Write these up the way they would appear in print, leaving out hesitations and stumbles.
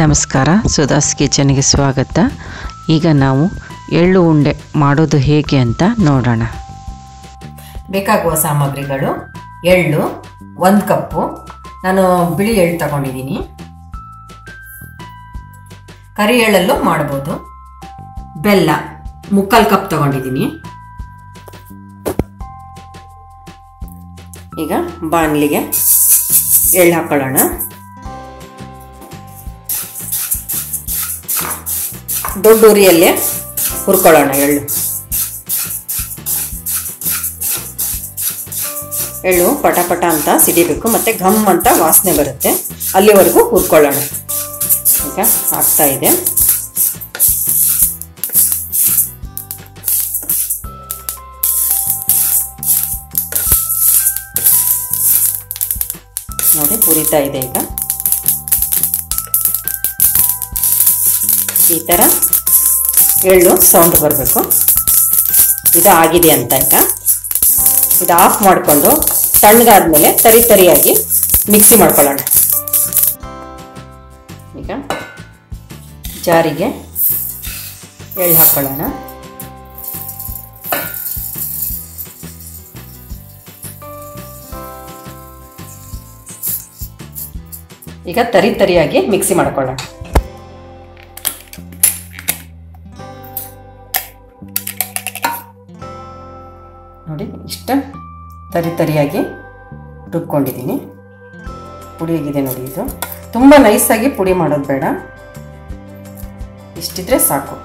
ನಮಸ್ಕಾರ, ಸುಧಾಸ್ ಕಿಚನ್ಗೆ ಸ್ವಾಗತ. ಈಗ ನಾವು ಎಳ್ಳು ಉಂಡೆ ಮಾಡೋದು ಹೇಗೆ ಅಂತ ನೋಡೋಣ. ಬೇಕಾಗುವ ಸಾಮಗ್ರಿಗಳು: ಎಳ್ಳು 1 ಕಪ್ಪು, ನಾನು ಬಿಳಿ ಎಳ್ಳು ತಗೊಂಡಿದ್ದೀನಿ. ಕರಿ ಎಳ್ಳಲ್ಲೂ ಮಾಡ್ಬೋದು. ಬೆಲ್ಲ 3/4 ಕಪ್ ತಗೊಂಡಿದ್ದೀನಿ. ಈಗ ಬಾಣಲಿಗೆ ಎಳ್ಳು ಹಾಕೊಳ್ಳೋಣ. ದೊಡ್ಡ ಉರಿಯಲ್ಲೇ ಹುರ್ಕೊಳ್ಳೋಣ. ಎಳ್ಳು ಪಟ ಪಟ ಅಂತ ಸಿಡಿಬೇಕು, ಮತ್ತೆ ಘಮ್ ಅಂತ ವಾಸನೆ ಬರುತ್ತೆ. ಅಲ್ಲಿವರೆಗೂ ಹುರ್ಕೊಳ್ಳೋಣ. ಈಗ ಆಗ್ತಾ ಇದೆ. ನೋಡಿ, ಹುರಿತಾ ಇದೆ. ಈಗ ಈ ಥರ ಎಳ್ಳು ಸೌಂಡ್ ಬರಬೇಕು. ಇದು ಆಗಿದೆ ಅಂತ. ಈಗ ಇದು ಆಫ್ ಮಾಡಿಕೊಂಡು ತಣ್ಣಗಾದ್ಮೇಲೆ ತರಿಯಾಗಿ ಮಿಕ್ಸಿ ಮಾಡ್ಕೊಳ್ಳೋಣ. ಈಗ ಜಾರಿಗೆ ಎಳ್ಳು ಹಾಕೊಳ್ಳೋಣ. ಈಗ ತರಿಯಾಗಿ ಮಿಕ್ಸಿ ಮಾಡ್ಕೊಳ್ಳೋಣ. ನೋಡಿ, ಇಷ್ಟು ತರಿಯಾಗಿ ರುಬ್ಕೊಂಡಿದ್ದೀನಿ. ಪುಡಿ ಆಗಿದೆ ನೋಡಿ. ಇದು ತುಂಬ ನೈಸಾಗಿ ಪುಡಿ ಮಾಡೋದು ಬೇಡ, ಇಷ್ಟಿದ್ರೆ ಸಾಕು.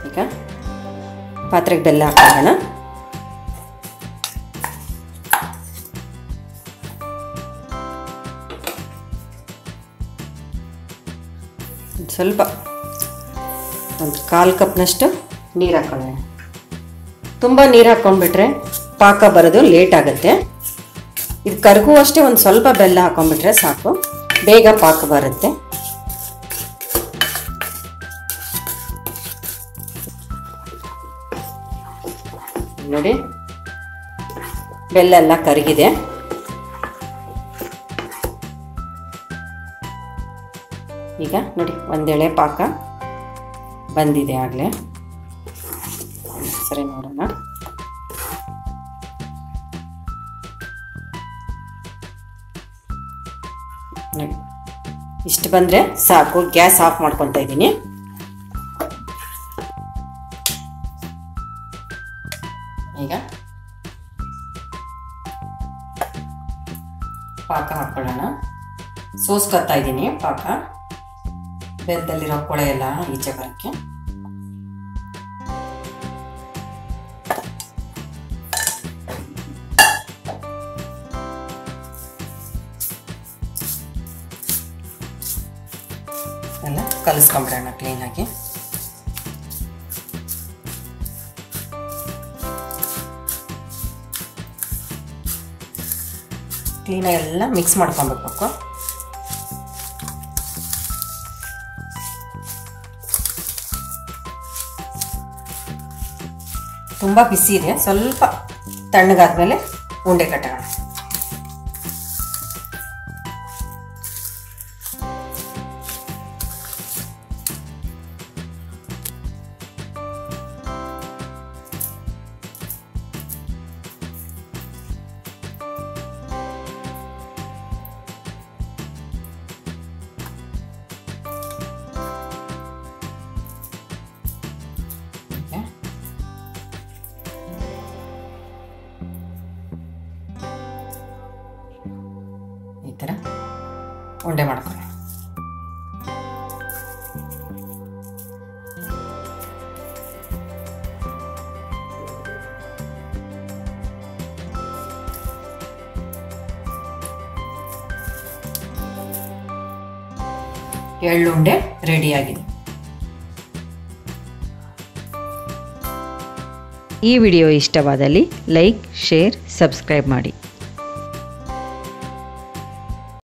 ಈಗ ಪಾತ್ರೆಗೆ ಬೆಲ್ಲ ಹಾಕೋಣ. ಸ್ವಲ್ಪ ಒಂದು 1/4 ಕಪ್ನಷ್ಟು ನೀರು ಹಾಕೊಳ್ಳೋಣ. ತುಂಬ ನೀರು ಹಾಕ್ಕೊಂಡ್ಬಿಟ್ರೆ ಪಾಕ ಬರೋದು ಲೇಟ್ ಆಗುತ್ತೆ. ಇದು ಕರಗುವಷ್ಟೇ ಒಂದು ಸ್ವಲ್ಪ ಬೆಲ್ಲ ಹಾಕೊಂಡ್ಬಿಟ್ರೆ ಸಾಕು, ಬೇಗ ಪಾಕ ಬರುತ್ತೆ. ನೋಡಿ, ಬೆಲ್ಲ ಎಲ್ಲ ಕರಗಿದೆ. ಈಗ ನೋಡಿ, ಒಂದೆಳೆ ಪಾಕ ಬಂದಿದೆ ಆಗಲೇ. ಸರಿ, ನೋಡೋಣ. ಇಷ್ಟು ಬಂದರೆ ಸಾಕು. ಗ್ಯಾಸ್ ಆಫ್ ಮಾಡ್ಕೊತಾ ಇದ್ದೀನಿ. ಈಗ ಪಾಕ ಹಾಕೊಳ್ಳೋಣ. ಸೋಸ್ಕೊತಾ ಇದ್ದೀನಿ ಪಾಕ. ಬೆಲ್ಲದಲ್ಲಿರೋ ಕೊಳೆ ಎಲ್ಲ ಈಚೆ ಬರೋಕ್ಕೆ. ಎಲ್ಲ ಕಲಿಸ್ಕೊಂಬಿಡೋಣ ಕ್ಲೀನಾಗಿ. ಕ್ಲೀನಾಗಿ ಎಲ್ಲ ಮಿಕ್ಸ್ ಮಾಡ್ಕೊಬೇಕು. ತುಂಬ ಬಿಸಿ ಇದೆ, ಸ್ವಲ್ಪ ತಣ್ಣಗಾದ್ಮೇಲೆ ಉಂಡೆ ಕಟ್ಟೋಣ. ಈ ಥರ ಉಂಡೆ ಮಾಡ್ಕೊಳ್ಳಿ. ಎಳ್ಳುಂಡೆ ರೆಡಿಯಾಗಿದೆ. ಈ ವಿಡಿಯೋ ಇಷ್ಟವಾದಲ್ಲಿ ಲೈಕ್, ಶೇರ್, ಸಬ್ಸ್ಕ್ರೈಬ್ ಮಾಡಿ.